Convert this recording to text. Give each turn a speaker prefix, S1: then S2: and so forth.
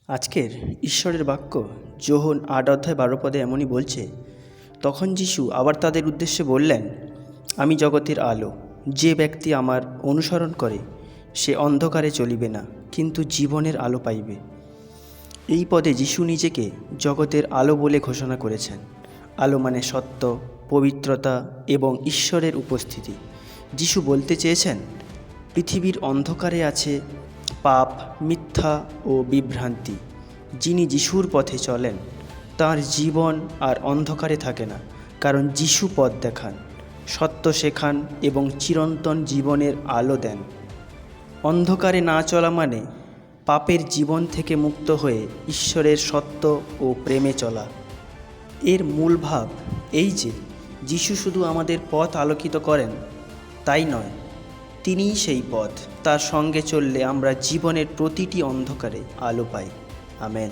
S1: আজকের ঈশ্বরের বাক্য যোহন 8 অধ্যায় 12 পদে এমনই বলছে, তখন যিশু আবার তাদের উদ্দেশ্যে বললেন, আমি জগতের আলো। যে ব্যক্তি আমার অনুসরণ করে সে অন্ধকারে চলিবে না, কিন্তু জীবনের আলো পাইবে। এই পদে যিশু নিজেকে জগতের আলো বলে ঘোষণা করেছেন। আলো মানে সত্য, পবিত্রতা এবং ঈশ্বরের উপস্থিতি। যিশু বলতে চেয়েছেন, পৃথিবীর অন্ধকারে আছে পাপ, মিথ্যা ও বিভ্রান্তি। যিনি যিশুর পথে চলেন তার জীবন আর অন্ধকারে থাকে না, কারণ যিশু পথ দেখান, সত্য শেখান এবং চিরন্তন জীবনের আলো দেন। অন্ধকারে না চলা মানে পাপের জীবন থেকে মুক্ত হয়ে ঈশ্বরের সত্য ও প্রেমে চলা। এর মূল ভাব এই যে যিশু শুধু আমাদের পথ আলোকিত করেন তাই নয়, তিনিই সেই পথ। তার সঙ্গে চললে আমরা জীবনের প্রতিটি অন্ধকারে আলো পাই। আমেন।